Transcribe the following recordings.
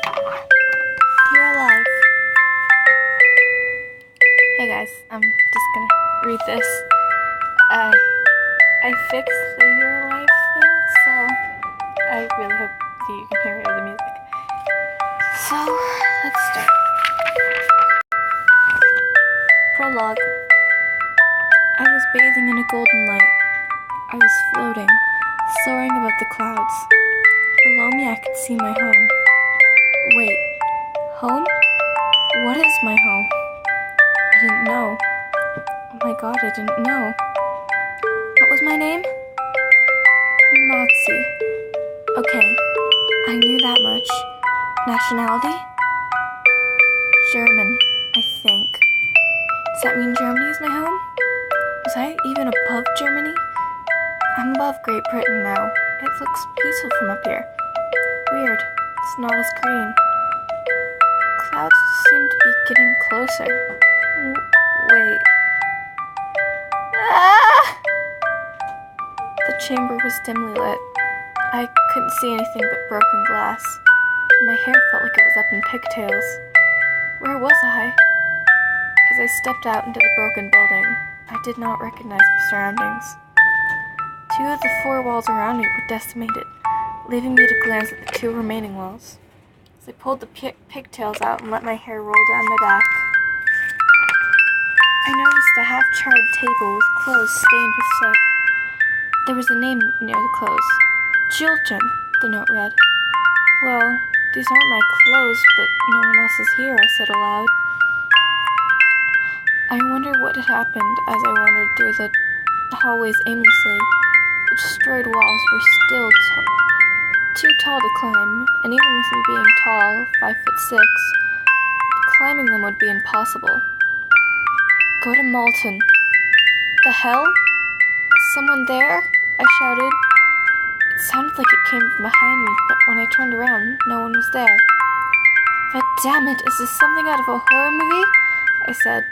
You're alive. Hey guys, I'm just gonna read this. I fixed the You're Alive thing, so I really hope that you can hear the music. So, let's start. Prologue. I was bathing in a golden light. I was floating, soaring above the clouds. Below me I could see my home. Wait, home? What is my home? I didn't know. Oh my god, I didn't know. What was my name? Nazi. Okay, I knew that much. Nationality? German, I think. Does that mean Germany is my home? Was I even above Germany? I'm above Great Britain now. It looks peaceful from up here. Weird, it's not as green. Clouds seem to be getting closer. Wait. Ah! The chamber was dimly lit. I couldn't see anything but broken glass. My hair felt like it was up in pigtails. Where was I? As I stepped out into the broken building, I did not recognize my surroundings. 2 of the 4 walls around me were decimated, leaving me to glance at the 2 remaining walls. As I pulled the pigtails out and let my hair roll down my back, I noticed a half-charred table with clothes stained with soot. There was a name near the clothes. Children, the note read. Well, these aren't my clothes, but no one else is here, I said aloud. I wondered what had happened as I wandered through the hallways aimlessly. The destroyed walls were still too tall to climb, and even with me being tall, 5'6", climbing them would be impossible. Go to Malton. The hell? Is someone there? I shouted. It sounded like it came from behind me, but when I turned around, no one was there. But damn it, is this something out of a horror movie? I said.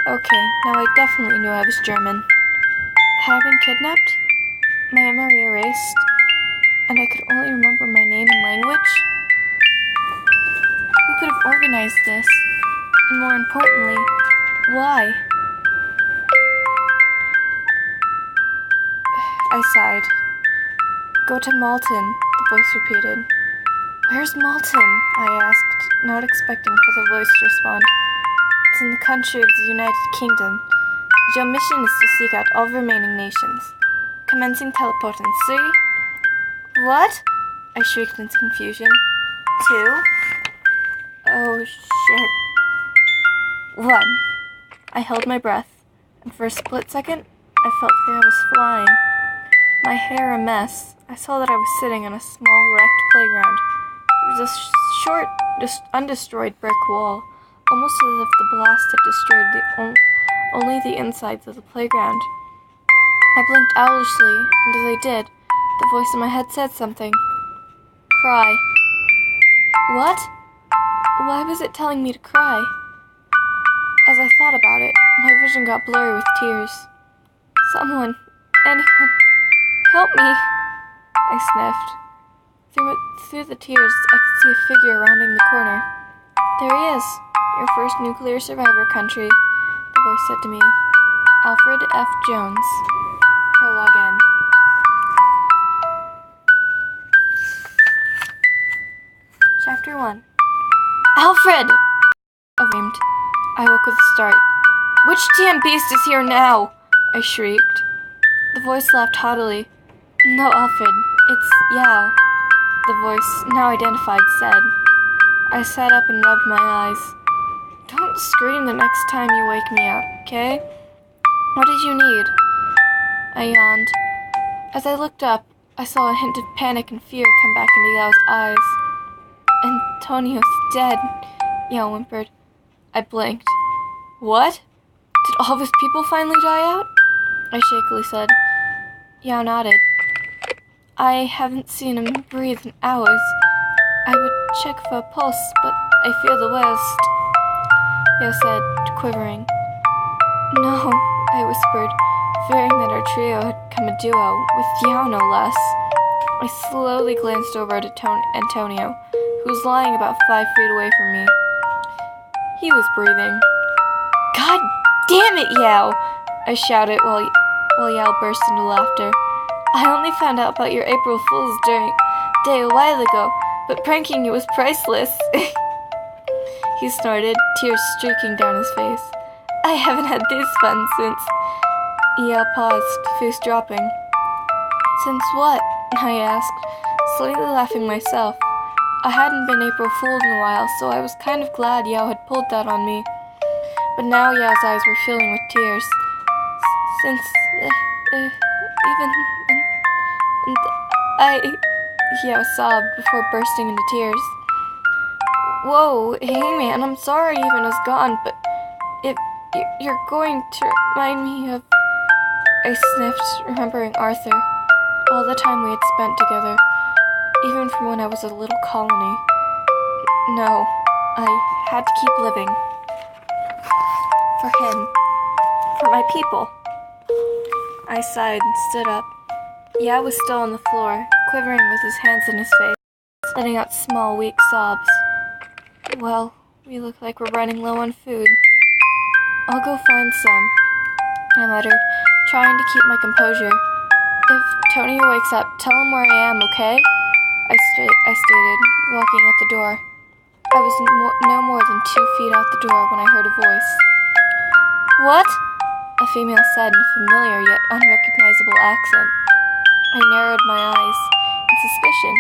Okay, now I definitely knew I was German. Had I been kidnapped? My memory erased, and I could only remember my name and language? Who could have organized this? And more importantly, why? I sighed. Go to Malton, the voice repeated. Where's Malton? I asked, not expecting for the voice to respond. It's in the country of the United Kingdom. Your mission is to seek out all remaining nations. Commencing teleport in 3. What? I shrieked in confusion. 2. Oh, shit. 1. I held my breath, and for a split second, I felt like I was flying. My hair a mess, I saw that I was sitting on a small, wrecked playground. There was a short, undestroyed brick wall, almost as if the blast had destroyed only the insides of the playground. I blinked owlishly, and as I did, the voice in my head said something. Cry. What? Why was it telling me to cry? As I thought about it, my vision got blurry with tears. Someone, anyone, help me! I sniffed. Through the tears, I could see a figure rounding the corner. There he is, your first nuclear survivor country, the voice said to me. Alfred F. Jones. Prologue end. Chapter 1. Alfred! I screamed. I woke with a start. Which damn beast is here now? I shrieked. The voice laughed haughtily. No, Alfred, it's Yao, the voice, now identified, said. I sat up and rubbed my eyes. Don't scream the next time you wake me up, okay? What did you need? I yawned. As I looked up, I saw a hint of panic and fear come back into Yao's eyes. Antonio's dead, Yao whimpered. I blinked. What? Did all of his people finally die out? I shakily said. Yao nodded. I haven't seen him breathe in hours. I would check for a pulse, but I fear the worst, Yao said, quivering. No, I whispered, fearing that our trio had become a duo, with Yao no less. I slowly glanced over at Antonio, who was lying about 5 feet away from me. He was breathing. "God damn it, Yao!" I shouted while Yao burst into laughter. "I only found out about your April Fool's Day a while ago, but pranking you was priceless." He snorted, tears streaking down his face. "I haven't had this fun since..." Yao paused, face dropping. "Since what?" I asked, slightly laughing myself. I hadn't been April Fooled in a while, so I was kind of glad Yao had pulled that on me. But now Yao's eyes were filling with tears. "Since, even, and I..." Yao sobbed before bursting into tears. "Whoa, hey man, I'm sorry even is gone, but if you're going to remind me of..." I sniffed, remembering Arthur, all the time we had spent together, even from when I was a little colony. No, I had to keep living. For him. For my people. I sighed and stood up. Yao was still on the floor, quivering with his hands in his face, letting out small, weak sobs. "Well, we look like we're running low on food. I'll go find some," I muttered, trying to keep my composure. "If Tony wakes up, tell him where I am, okay?" I stated, walking out the door. I was no more than 2 feet out the door when I heard a voice. "What?" a female said in a familiar yet unrecognizable accent. I narrowed my eyes in suspicion,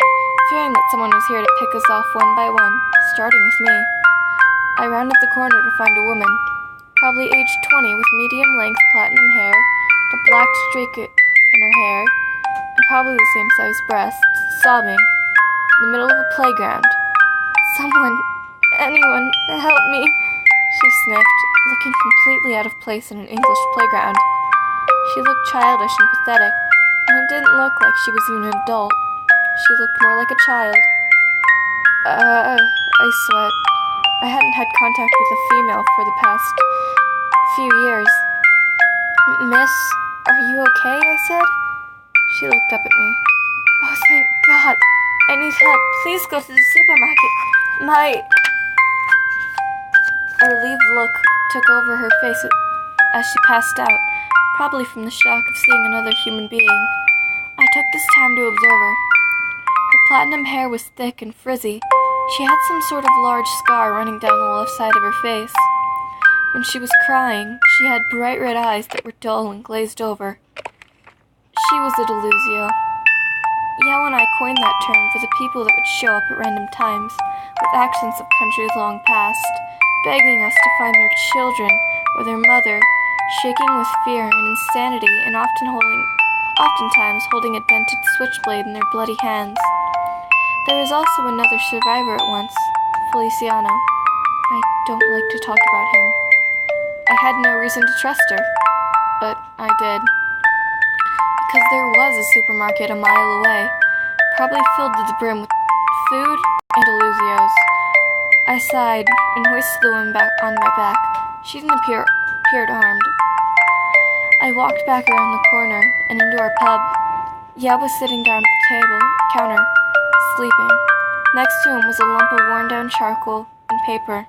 fearing that someone was here to pick us off one by one, starting with me. I rounded the corner to find a woman, probably aged 20, with medium-length platinum hair, a black streak in her hair, and probably the same size breasts, sobbing, in the middle of a playground. Anyone, help me," she sniffed, looking completely out of place in an English playground. She looked childish and pathetic, and it didn't look like she was even an adult. She looked more like a child. I sweat. I hadn't had contact with a female for the past few years. "Miss, are you okay?" I said. She looked up at me. "Oh, thank God. I need help. Please go to the supermarket. A relieved look took over her face as she passed out, probably from the shock of seeing another human being. I took this time to observe her. Her platinum hair was thick and frizzy. She had some sort of large scar running down the left side of her face. When she was crying, she had bright red eyes that were dull and glazed over. She was a delusio. Yao and I coined that term for the people that would show up at random times, with accents of countries long past, begging us to find their children or their mother, shaking with fear and insanity, and oftentimes holding a dented switchblade in their bloody hands. There was also another survivor at once, Feliciano. I don't like to talk about him. I had no reason to trust her, but I did. Because there was a supermarket a mile away, probably filled to the brim with food and delusios. I sighed and hoisted the woman back on my back. She didn't appear armed. I walked back around the corner and into our pub. Yao was sitting down at the counter, sleeping. Next to him was a lump of worn-down charcoal and paper.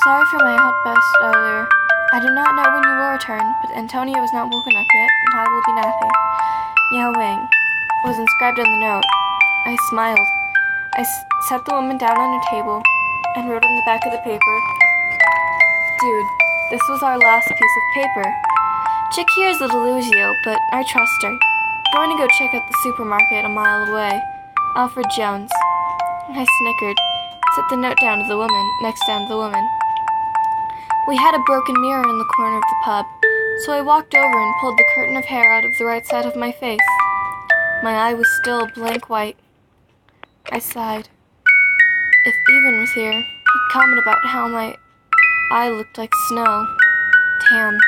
"Sorry for my outburst earlier. I do not know when you will return, but Antonio is not woken up yet, and I will be napping. Yao Wing," was inscribed on the note. I smiled. I set the woman down on a table and wrote on the back of the paper, "Dude, this was our last piece of paper. Chick here is a delusio, but I trust her. Going to go check out the supermarket a mile away. Alfred Jones." I snickered and set the note down to the woman, next down to the woman. We had a broken mirror in the corner of the pub, so I walked over and pulled the curtain of hair out of the right side of my face. My eye was still blank white. I sighed. If Even was here, he'd comment about how my eye looked like snow. Damn.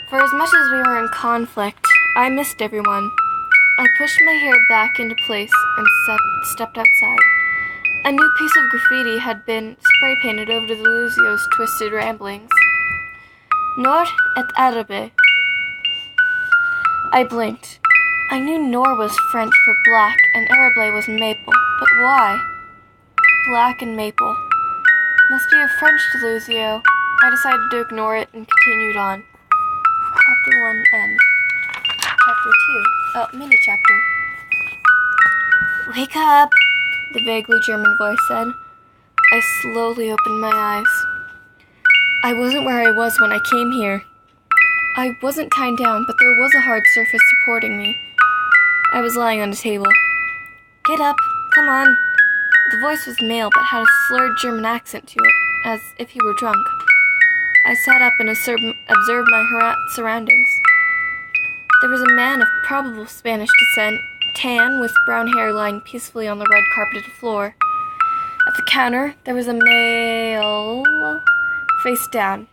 For as much as we were in conflict, I missed everyone. I pushed my hair back into place and stepped outside. A new piece of graffiti had been spray-painted over the Lusio's twisted ramblings. "Nor et Arabe." I blinked. I knew Nor was French for black and Arabe was maple, but why? black and maple. Must be a French delusio. I decided to ignore it and continued on. Chapter 1, end. Chapter 2. Oh, mini chapter. Wake up, the vaguely German voice said. I slowly opened my eyes. I wasn't where I was when I came here. I wasn't tied down, but there was a hard surface supporting me. I was lying on a table. Get up, come on. The voice was male, but had a slurred German accent to it, as if he were drunk. I sat up and observed my surroundings. There was a man of probable Spanish descent, tan, with brown hair lying peacefully on the red carpeted floor. At the counter, there was a male, face down,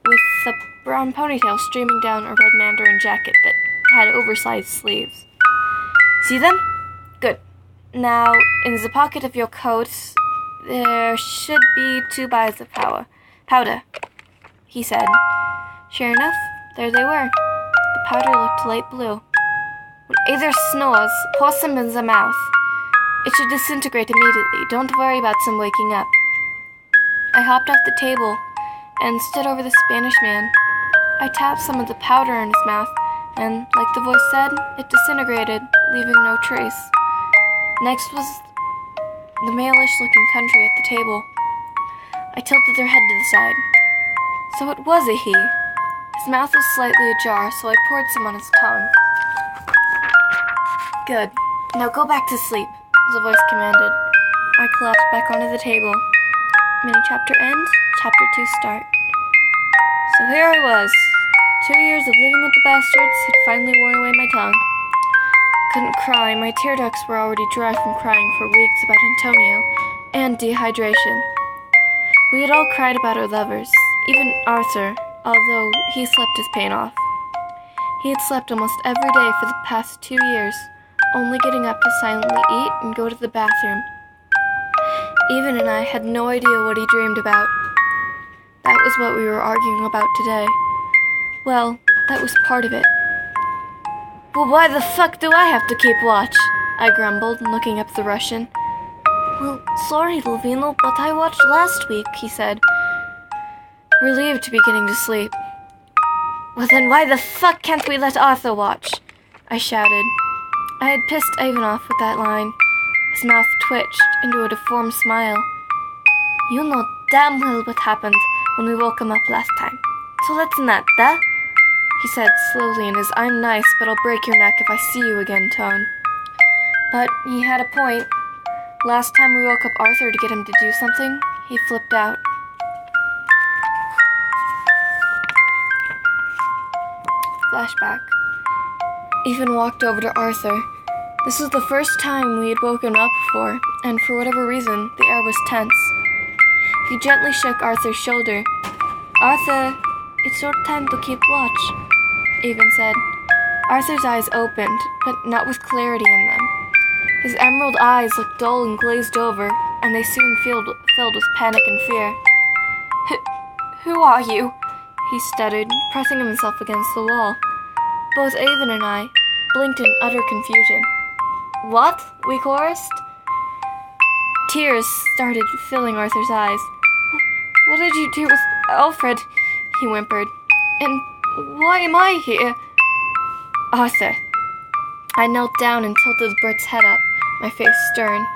with a brown ponytail streaming down a red mandarin jacket that had oversized sleeves. See them? Good. Now, in the pocket of your coat, there should be 2 bags of powder, he said. Sure enough, there they were. The powder looked light blue. When either snores, pour some in the mouth. It should disintegrate immediately. Don't worry about some waking up. I hopped off the table and stood over the Spanish man. I tapped some of the powder in his mouth, and, like the voice said, it disintegrated, leaving no trace. Next was the malish-looking country at the table. I tilted their head to the side. So it was a he. His mouth was slightly ajar, so I poured some on his tongue. Good. Now go back to sleep, the voice commanded. I collapsed back onto the table. Mini chapter end, chapter 2 start. So here I was. 2 years of living with the bastards had finally worn away my tongue. Couldn't cry, my tear ducts were already dry from crying for weeks about Antonio and dehydration. We had all cried about our lovers, even Arthur, although he slept his pain off. He had slept almost every day for the past 2 years, only getting up to silently eat and go to the bathroom. Even and I had no idea what he dreamed about. That was what we were arguing about today. Well, that was part of it. Well, why the fuck do I have to keep watch? I grumbled, looking up the Russian. Well, sorry, Lovino, but I watched last week, he said, relieved to be getting to sleep. Well, then why the fuck can't we let Arthur watch? I shouted. I had pissed Avon off with that line. His mouth twitched into a deformed smile. You know damn well what happened when we woke him up last time. So let's not, eh? He said slowly in his I'm nice, but I'll break your neck if I see you again tone. But he had a point. Last time we woke up Arthur to get him to do something, he flipped out. Flashback. Ethan walked over to Arthur. This was the first time we had woken up before, and for whatever reason, the air was tense. He gently shook Arthur's shoulder. Arthur, it's your time to keep watch, Ethan said. Arthur's eyes opened, but not with clarity in them. His emerald eyes looked dull and glazed over, and they soon filled with panic and fear. Who are you? He stuttered, pressing himself against the wall. Both Avon and I blinked in utter confusion. What? We chorused. Tears started filling Arthur's eyes. What did you do with Alfred? He whimpered. And why am I here? Arthur. I knelt down and tilted Bert's head up, my face stern.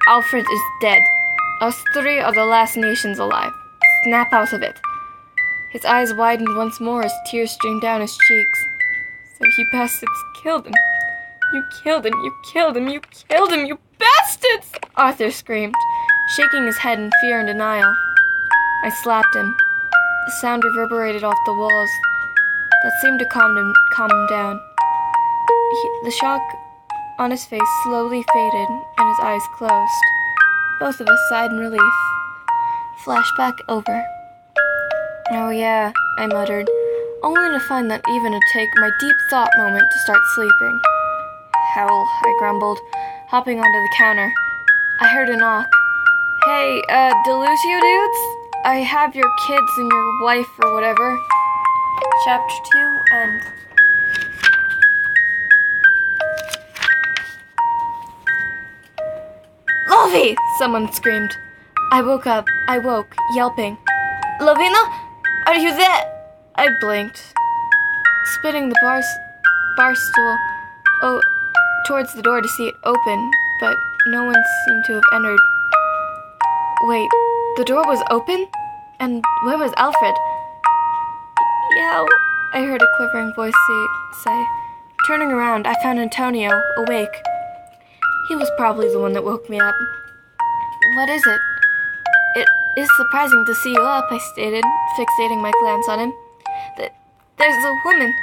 Alfred is dead. Us 3 are the last nations alive. Snap out of it. His eyes widened once more as tears streamed down his cheeks. So you bastards killed him. You killed him, you killed him, you killed him, you bastards! Arthur screamed, shaking his head in fear and denial. I slapped him. The sound reverberated off the walls. That seemed to calm him down. The shock on his face slowly faded, and his eyes closed. Both of us sighed in relief. Flashback over. Oh yeah, I muttered, only to find that even to take my deep thought moment to start sleeping. Hell, I grumbled, hopping onto the counter. I heard a knock. Hey, Delusio dudes? I have your kids and your wife or whatever. Chapter 2, end. Lovey! Someone screamed. I woke, yelping. Lovina? Are you there? I blinked, spinning the bar stool towards the door to see it open, but no one seemed to have entered. Wait, the door was open? And where was Alfred? Yeah, I heard a quivering voice say. Turning around, I found Antonio, awake. He was probably the one that woke me up. What is it? It is surprising to see you up, I stated, fixating my glance on him. There's a woman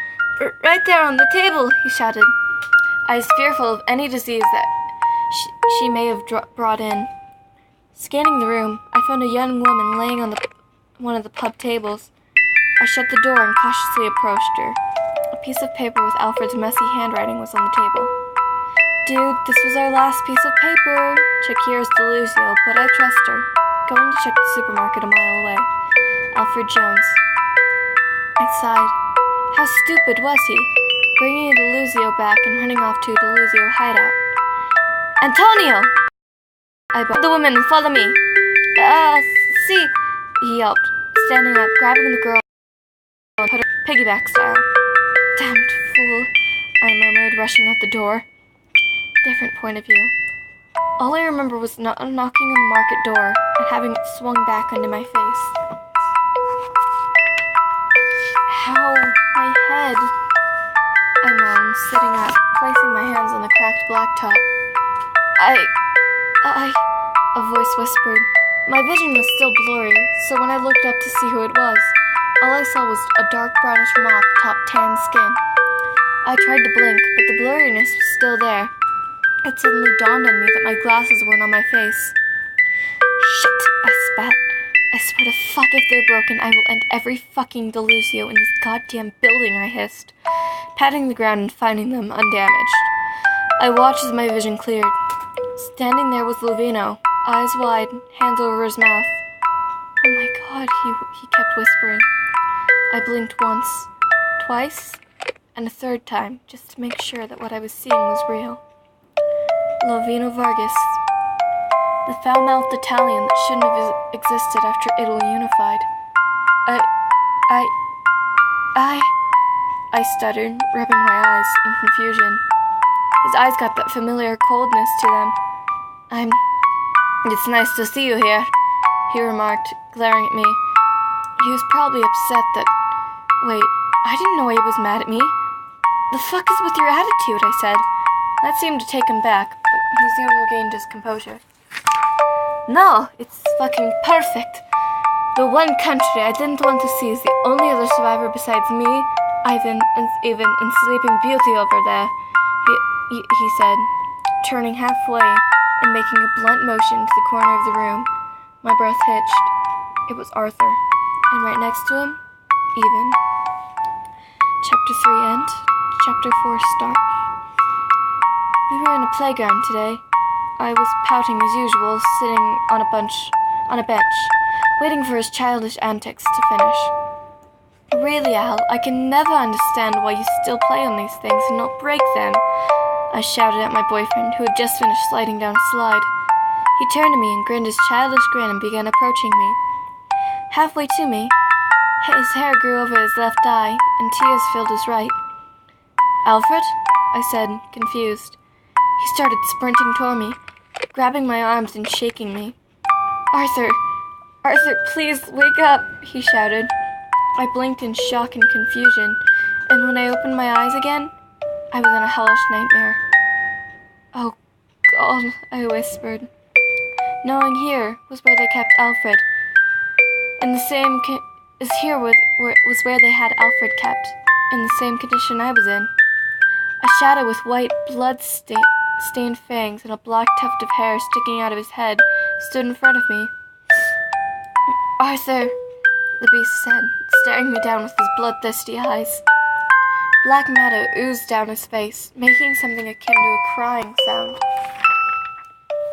right there on the table, he shouted. I was fearful of any disease that she may have brought in. Scanning the room, I found a young woman laying on one of the pub tables. I shut the door and cautiously approached her. A piece of paper with Alfred's messy handwriting was on the table. Dude, this was our last piece of paper. Shakira's delusional, but I trust her. Going to check the supermarket a mile away. Alfred Jones. I sighed. How stupid was he? Bringing a Deluzio back and running off to a Deluzio hideout. Antonio! I brought the woman and follow me. See, he yelped, standing up, grabbing the girl and put her piggyback style. Damned fool, I murmured, rushing out the door. Different point of view. All I remember was knocking on the market door and having it swung back onto my face. How? My head. I moaned, sitting up, placing my hands on the cracked blacktop. A voice whispered. My vision was still blurry, so when I looked up to see who it was, all I saw was a dark brownish mop atop tan skin. I tried to blink, but the blurriness was still there. It suddenly dawned on me that my glasses weren't on my face. Shit, I spat. I swear to fuck if they're broken, I will end every fucking Deluzio in this goddamn building, I hissed, patting the ground and finding them undamaged. I watched as my vision cleared. Standing there was Lovino, eyes wide, hands over his mouth. Oh my god, he kept whispering. I blinked once, twice, and a third time, just to make sure that what I was seeing was real. Lovino Vargas. The foul-mouthed Italian that shouldn't have existed after Italy unified. I stuttered, rubbing my eyes in confusion. His eyes got that familiar coldness to them. It's nice to see you here, he remarked, glaring at me. He was probably upset that... Wait, I didn't know he was mad at me. The fuck is with your attitude, I said. That seemed to take him back, but he soon regained his composure. No, it's fucking perfect. The one country I didn't want to see is the only other survivor besides me, Ivan, and even and Sleeping Beauty over there, he said, turning halfway and making a blunt motion to the corner of the room. My breath hitched. It was Arthur, and right next to him, Even. Chapter 3 end. Chapter 4 start. We were in a playground today. I was pouting as usual, sitting on a bench, waiting for his childish antics to finish. Really, Al, I can never understand why you still play on these things and not break them, I shouted at my boyfriend, who had just finished sliding down a slide. He turned to me and grinned his childish grin and began approaching me. Halfway to me, his hair grew over his left eye, and tears filled his right. Alfred? I said, confused. He started sprinting toward me, grabbing my arms and shaking me. Arthur, please wake up, he shouted. I blinked in shock and confusion, and when I opened my eyes again, I was in a hellish nightmare. Oh, God, I whispered. Knowing here was where they kept Alfred, and the same as here was where they had Alfred kept, in the same condition I was in. A shadow with white, blood-stained fangs and a black tuft of hair sticking out of his head stood in front of me. Arthur, the beast said, staring me down with his bloodthirsty eyes. Black matter oozed down his face, making something akin to a crying sound.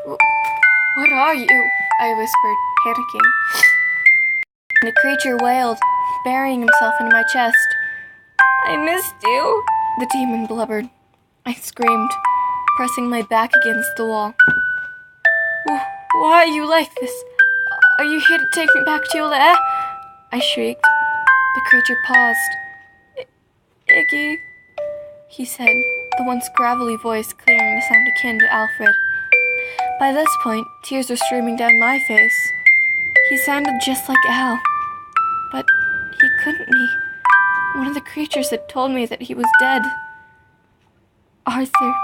What are you? I whispered, panicking. The creature wailed, burying himself into my chest. I missed you, the demon blubbered. I screamed, pressing my back against the wall. Why are you like this? Are you here to take me back to your lair? I shrieked. The creature paused. Iggy, he said, the once gravelly voice clearing to sound akin to Alfred. By this point, tears were streaming down my face. He sounded just like Al, but he couldn't be. One of the creatures had told me that he was dead. Arthur,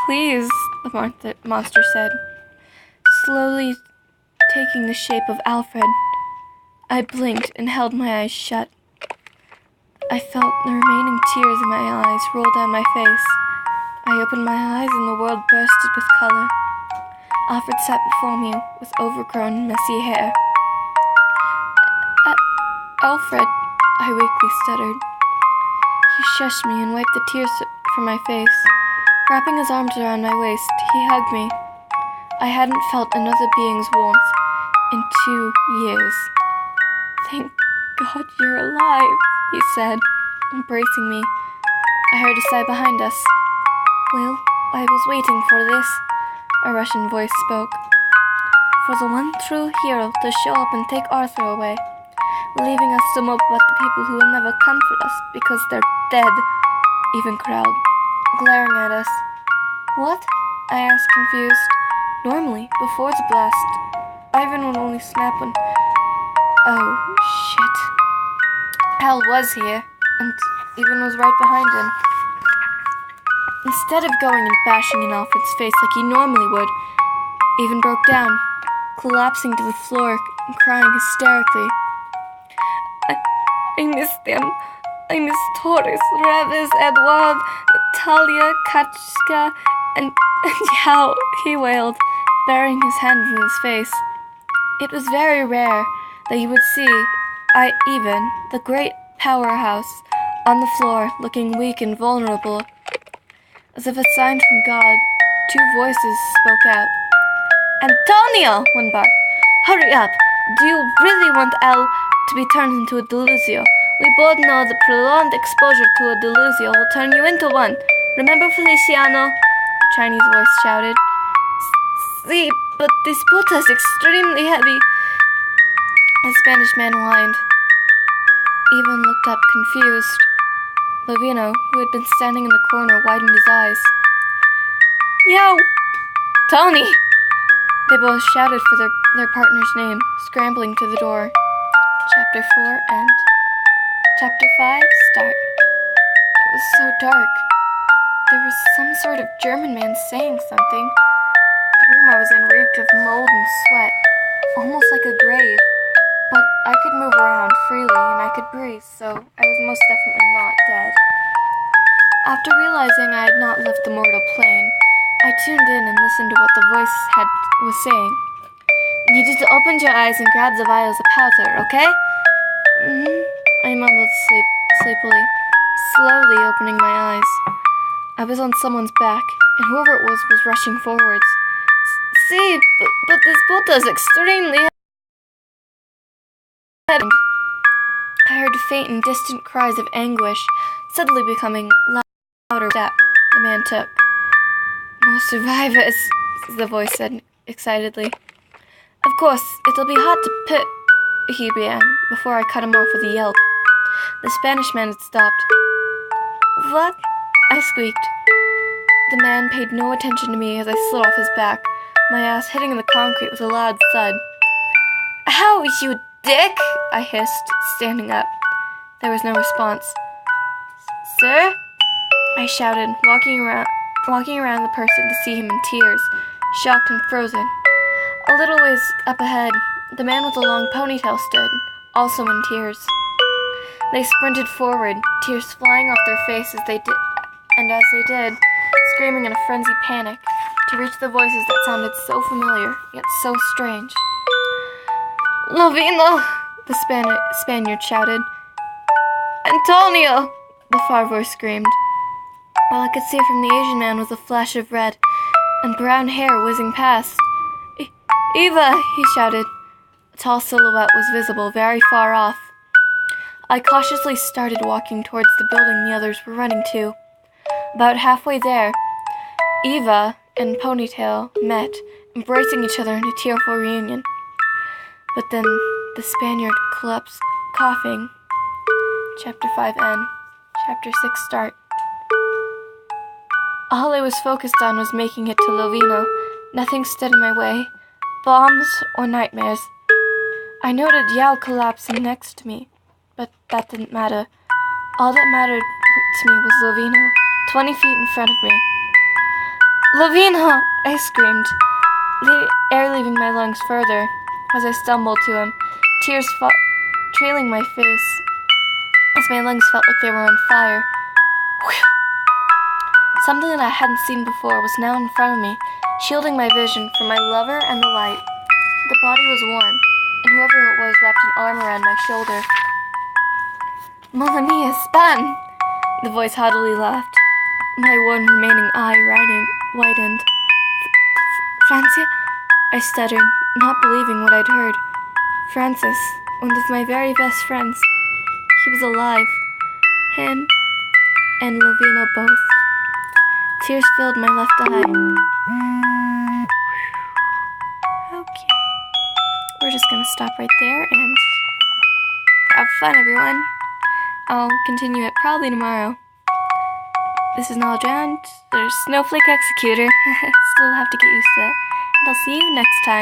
please, the monster said, slowly taking the shape of Alfred. I blinked and held my eyes shut. I felt the remaining tears in my eyes roll down my face. I opened my eyes and the world bursted with color. Alfred sat before me with overgrown, messy hair. Alfred, I weakly stuttered. He shushed me and wiped the tears from my face. Wrapping his arms around my waist, he hugged me. I hadn't felt another being's warmth in 2 years. Thank God you're alive, he said, embracing me. I heard a sigh behind us. Well, I was waiting for this, a Russian voice spoke. For the one true hero to show up and take Arthur away, leaving us to mope about the people who will never comfort us because they're dead, Ivan growled, glaring at us. What? I asked, confused. Normally, before the blast, Ivan would only snap when... Oh, shit. Al was here, and Ivan was right behind him. Instead of going and bashing in Alfred's face like he normally would, Ivan broke down, collapsing to the floor and crying hysterically. I miss them. I miss Taurus, Ravis, Edward, Natalia, Katska, and Yao, he wailed, burying his hand in his face. It was very rare that you would see Ivan, the great powerhouse, on the floor, looking weak and vulnerable. As if a sign from God, 2 voices spoke out. Antonio! One barked. Hurry up! Do you really want Al to be turned into a delusio? We both know that prolonged exposure to a delusio will turn you into one. Remember Feliciano? The Chinese voice shouted. See, but this puta is extremely heavy. The Spanish man whined. Ivan looked up, confused. Lovino, who had been standing in the corner, widened his eyes. Yo! Tony! They both shouted for their partner's name, scrambling to the door. Chapter 4 end. Chapter 5 start. It was so dark. There was some sort of German man saying something. The room I was in reeked of mold and sweat, almost like a grave. But I could move around freely and I could breathe, so I was most definitely not dead. After realizing I had not left the mortal plane, I tuned in and listened to what the voice was saying. Need you to open your eyes and grab the vials of powder, okay? I mumbled sleepily, slowly opening my eyes. I was on someone's back, and whoever it was rushing forwards. See, but this puta is extremely heavy. I heard faint and distant cries of anguish, suddenly becoming louder. Step the man took. More survivors, the voice said excitedly. Of course, it'll be hard to put, he began, before I cut him off with a yelp. The Spanish man had stopped. What? I squeaked. The man paid no attention to me as I slid off his back, my ass hitting the concrete with a loud thud. Ow, you dick! I hissed, standing up. There was no response. Sir? I shouted, walking around the person to see him in tears, shocked and frozen. A little ways up ahead, the man with the long ponytail stood, also in tears. They sprinted forward, tears flying off their faces as they did, screaming in a frenzied panic, to reach the voices that sounded so familiar, yet so strange. Lovino! The Spaniard shouted. Antonio! The far voice screamed. All I could see from the Asian man was a flash of red and brown hair whizzing past. Eva! He shouted. A tall silhouette was visible very far off. I cautiously started walking towards the building the others were running to. About halfway there, Eva and Ponytail met embracing each other in a tearful reunion. But then the Spaniard collapsed, coughing. Chapter 5 end. Chapter 6 start. All I was focused on was making it to Lovino. Nothing stood in my way. Bombs or nightmares. I noted Yao collapsing next to me, but that didn't matter. All that mattered to me was Lovino, 20 feet in front of me. Lovino! I screamed, the air leaving my lungs further as I stumbled to him, tears trailing my face as my lungs felt like they were on fire. Whew. Something that I hadn't seen before was now in front of me, shielding my vision from my lover and the light. The body was warm, and whoever it was wrapped an arm around my shoulder. Mon ami, Espan! The voice haughtily laughed. My one remaining eye widened. Francia? I stuttered, not believing what I'd heard. Francis, one of my very best friends. He was alive. Him and Lovino both. Tears filled my left eye. Okay. We're just gonna stop right there and have fun, everyone. I'll continue it probably tomorrow. This is Knowledge Round. There's Snowflake Executor. Still have to get used to it. And I'll see you next time.